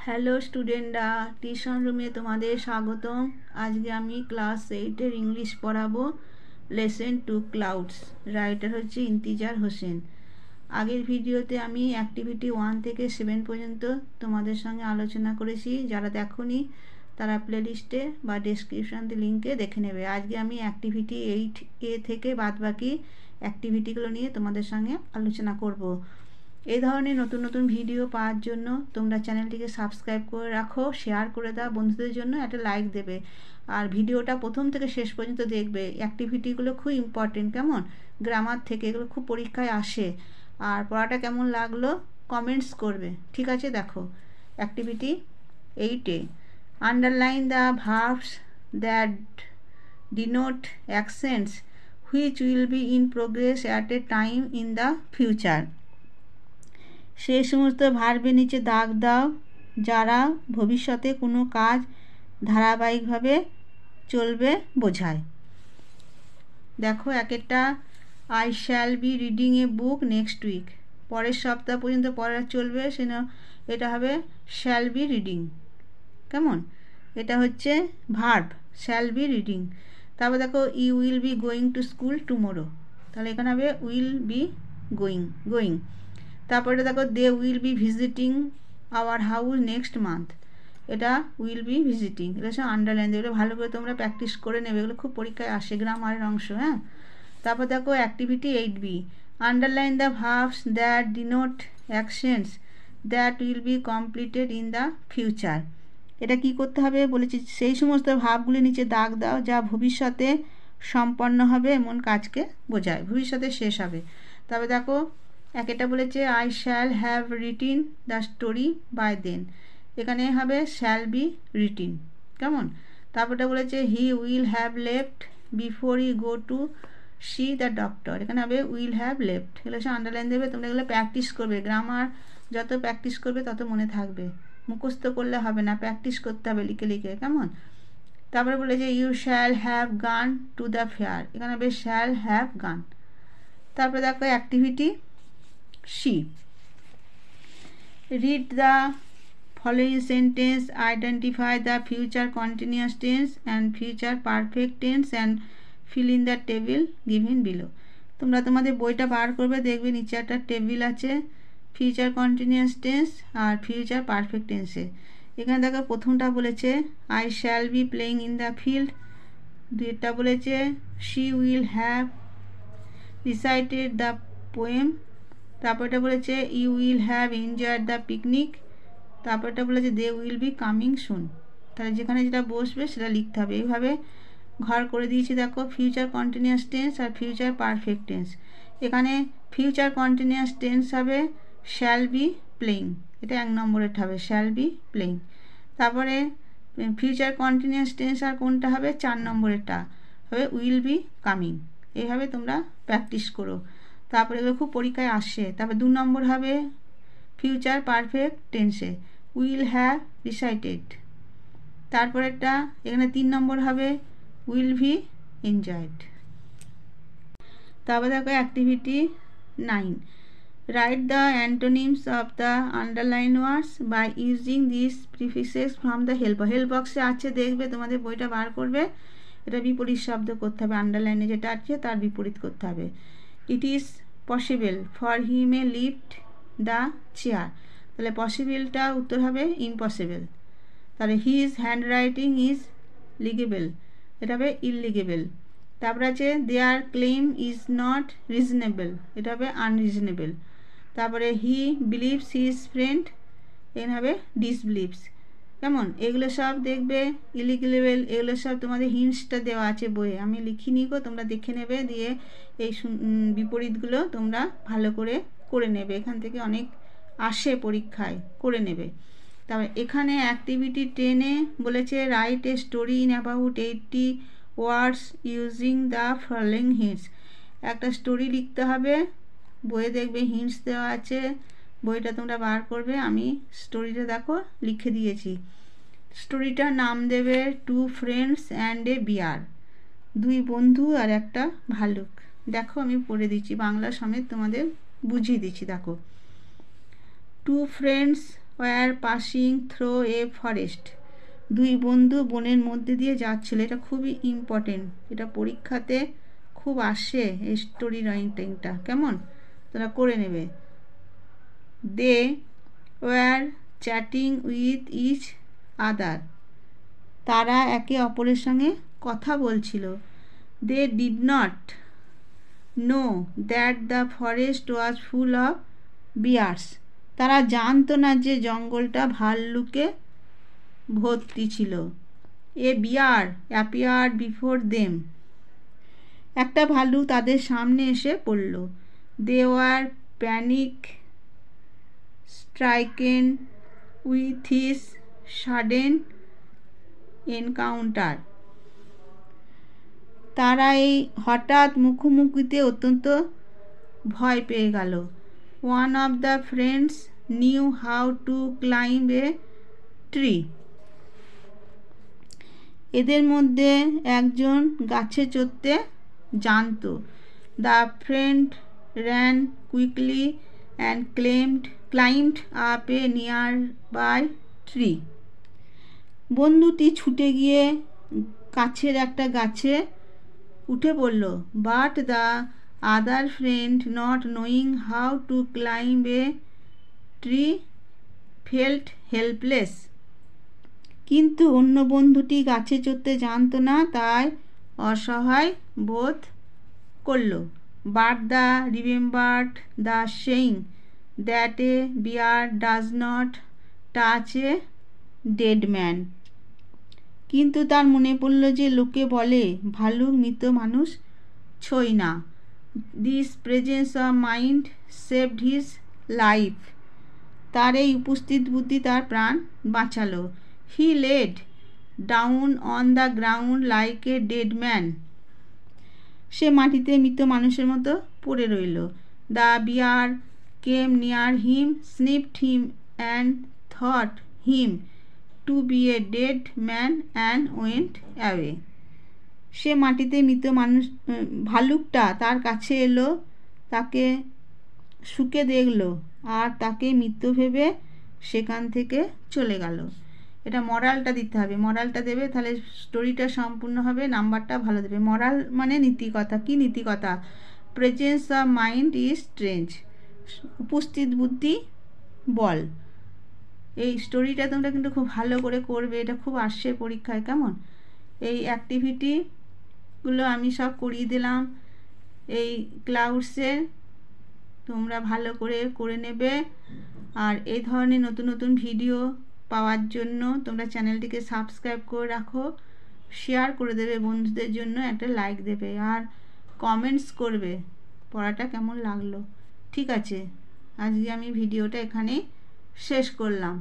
Hello স্টুডেন্টরা, tuition রুমে তোমাদের স্বাগতম। আজকে আমি ক্লাস 8-এর ইংলিশ পড়াবো। Lesson two clouds. রাইটার হচ্ছে ইন্তিজার হোসেন। আগের ভিডিওতে আমি অ্যাক্টিভিটি 1 থেকে 7 পর্যন্ত তোমাদের সঙ্গে আলোচনা করেছি। যারা দেখোনি তারা প্লেলিস্টে বা ডেসক্রিপশানে লিঙ্কে দেখে নেবে। আজকে আমি অ্যাক্টিভিটি 8A থেকে বাদবাকি অ্যাক্টিভিটিগুলো নিয়ে তোমাদের সঙ্গে আলোচনা করব। এই ধরনের নতুন নতুন ভিডিও পাওয়ার জন্য তোমরা চ্যানেলটিকে সাবস্ক্রাইব করে রাখো, শেয়ার করে দাও বন্ধুদের জন্য, একটা লাইক দেবে, আর ভিডিওটা প্রথম থেকে শেষ পর্যন্ত দেখবে। অ্যাক্টিভিটিগুলো খুব ইম্পর্টেন্ট, কেমন গ্রামার থেকে, এগুলো খুব পরীক্ষায় আসে। আর পড়াটা কেমন লাগলো কমেন্টস করবে, ঠিক আছে? দেখো অ্যাক্টিভিটি 8-এ underline the verbs that denote actions which will be in progress at a time in the future. সেই সমস্ত ভার্বের নিচে দাগ দাও যারা ভবিষ্যতে কোনো কাজ ধারাবাহিকভাবে চলবে বোঝায়। দেখো এক একটা, I shall be reading a book next week, পরের সপ্তাহ পর্যন্ত পড়া চলবে, সেটা এটা হবে শ্যাল বি রিডিং। কেমন? এটা হচ্ছে ভার্ব, শ্যাল বি রিডিং। তারপর দেখো you will be going to school tomorrow, তাহলে এখানে হবে উইল বি গোয়িং। তারপরে দেখো they will be visiting our house next month, এটা উইল বি ভিজিটিং। এটা সব আন্ডারলাইন, এগুলো ভালো করে তোমরা প্র্যাকটিস করে নেবে, এগুলো খুব পরীক্ষায় আসে, গ্রামারের অংশ। হ্যাঁ, তারপর দেখো activity 8B underline the verbs that denote actions that will be completed in the future. এটা কি করতে হবে বলেছি, সেই সমস্ত ভাবগুলির নিচে দাগ দাও যা ভবিষ্যতে সম্পন্ন হবে এমন কাজকে বোঝায়, ভবিষ্যতে শেষ হবে। তবে দেখো একটা বলেছে I shall have written the story by then, এখানে হবে শ্যাল বি রিটিন। কেমন? তারপরটা বলেছে he will have left before he go to see the doctor, এখানে হবে উইল হ্যাভ লেফট। এগুলো সব আন্ডারলাইন দেবে, তোমরা এগুলো প্র্যাকটিস করবে। গ্রামার যত প্র্যাকটিস করবে তত মনে থাকবে, মুখস্থ করলে হবে না, প্র্যাকটিস করতে হবে লিখে লিখে। কেমন? তারপরে বলেছে you shall have gone to the fair, এখানে হবে শ্যাল হ্যাভ গান। তারপরে দেখো activity C read the following sentence, identify the future continuous tense and future perfect tense and fill in the table given below। তোমরা তোমাদের বইটা বার করবে, দেখবে নিচে একটা টেবিল আছে ফিউচার কন্টিনিউয়াস টেন্স আর ফিউচার পারফেক্ট টেন্সে। এখানে দেখো প্রথমটা বলেছে I shall be playing in the field, দুইটা বলেছে she will have recited the poem, তারপরটা বলেছে you will have enjoyed the picnic, তারপরটা বলেছে they will be coming soon. তাহলে যেখানে যেটা বসবে সেটা লিখতে হবে। এইভাবে ঘর করে দিয়েছি। দেখো ফিউচার কন্টিনিউয়াস টেন্স আর ফিউচার পারফেক্ট টেন্স। এখানে ফিউচার কন্টিনিউয়াস টেন্স হবে শ্যাল বি প্লেইং, এটা 1 নম্বরেরটা হবে শ্যাল বি প্লেইং। তারপরে ফিউচার কন্টিনিউয়াস টেন্স আর কোনটা হবে 4 নম্বরেরটা হবে উইল বি কামিং। এইভাবে তোমরা প্র্যাকটিস করো, তারপরে এগুলো খুব পরীক্ষায় আসে। তারপর 2 নম্বর হবে ফিউচার পারফেক্ট টেন্সে উইল হ্যাভ রিসাইটেড। তারপরেরটা এখানে 3 নম্বর হবে উইল বি এনজয়েড। তারপর দেখো activity 9 write the antonyms of the underline words by using this prefixes from the help বক্সে আছে, দেখবে তোমাদের বইটা বার করবে, এটা বিপরীত শব্দ করতে হবে, আন্ডারলাইনে যেটা আছে তার বিপরীত করতে হবে। It is possible for him A lift the chair, তাহলে পসিবলটা উত্তর হবে ইম্পসিবল। তাহলে হিজ হ্যান্ড রাইটিং ইজ লিগেবল, এটা হবে ইললিগেবল। তারপরে আছে দেয়ার ক্লেম ইজ নট রিজনেবল, এটা হবে আনরিজনেবল। তারপরে হি বিলিভস হিজ ফ্রেন্ড, এখানে হবে ডিসবিলিভস। কেমন? এগুলো সব দেখবে ইলিগেবল, এগুলো সব তোমাদের হিন্টসটা দেওয়া আছে বইয়ে, আমি লিখিনি গো, তোমরা দেখে নেবে, দিয়ে এই বিপরীতগুলো তোমরা ভালো করে নেবে, এখান থেকে অনেক আসে পরীক্ষায়, করে নেবে। তারপর এখানে অ্যাক্টিভিটি 10-এ বলেছে write a story in about 80 words using the following hints, একটা স্টোরি লিখতে হবে, বইয়ে দেখবে হিন্টস দেওয়া আছে, বইটা তোমরা বার করবে। আমি স্টোরিটা দেখো লিখে দিয়েছি। স্টোরিটার নাম দেবে টু ফ্রেন্ডস অ্যান্ড এ বিয়ার, 2 বন্ধু আর একটা ভালুক। দেখো আমি পড়ে দিচ্ছি, বাংলা সমেত তোমাদের বুঝিয়ে দিচ্ছি। দেখো two friends were passing through a forest. দুই বন্ধু বনের মধ্যে দিয়ে যাচ্ছিল। এটা খুবই ইম্পর্টেন্ট, এটা পরীক্ষাতে খুব আসে এই স্টোরি রাইটিংটা। কেমন, তোরা করে নেবে। They were chatting with each other. তারা একে অপরের সঙ্গে কথা বলছিল। They did not know that the forest was full of bears. তারা জানতো না যে জঙ্গলটা ভাল্লুকে ভর্তি ছিল। A bear appeared before them. একটা ভাল্লুক তাদের সামনে এসে পড়ল। They were panic stricken with his sudden encounter. তারা এই হঠাৎ মুখোমুখিতে অত্যন্ত ভয় পেয়ে গেল। One of the friends knew how to climb a tree. এদের মধ্যে একজন গাছে চড়তে জানত। The friend ran quickly and climbed up a nearby tree. বন্ধুটি ছুটে গিয়ে কাছের একটা গাছে উঠে পড়ল। But the other friend not knowing how to climb a tree felt helpless. কিন্তু অন্য বন্ধুটি গাছে চড়তে জানত না, তাই অসহায় বোধ করল। But the remembered the saying that a bear does not touch a dead man. কিন্তু তার মনে পড়ল যে লোকে বলে ভালুক মৃত মানুষ ছোঁয় না। This presence of mind saved his life. তার এই উপস্থিত বুদ্ধি তার প্রাণ বাঁচালো। He laid down on the ground like a dead man. সে মাটিতে মৃত মানুষের মতো পড়ে রইল। The bear came near him, sniffed him and thought him to be a dead man and went away. সে মাটিতে মৃত মানুষ, ভালুকটা তার কাছে এলো, তাকে শুকে দেখলো আর তাকে মৃত ভেবে সেখান থেকে চলে গেল। এটা মরালটা দিতে হবে, মরালটা দেবে, তাহলে স্টোরিটা সম্পূর্ণ হবে, নাম্বারটা ভালো দেবে। মরাল মানে নীতিকথা। কি নীতিকথা? Presence of mind is strange. উপস্থিত বুদ্ধি বল। এই স্টোরিটা তোমরা কিন্তু খুব ভালো করে করবে, এটা খুব আসছে পরীক্ষায়। কেমন, এই অ্যাক্টিভিটিগুলো আমি সব করিয়ে দিলাম এই ক্লাউডসে, তোমরা ভালো করে করে নেবে। আর এই ধরনের নতুন নতুন ভিডিও পাওয়ার জন্য তোমরা চ্যানেলটিকে সাবস্ক্রাইব করে রাখো, শেয়ার করে দেবে বন্ধুদের জন্য, একটা লাইক দেবে আর কমেন্টস করবে পড়াটা কেমন লাগলো। ঠিক আছে, আজকে আমি ভিডিওটা এখানেই শেষ করলাম।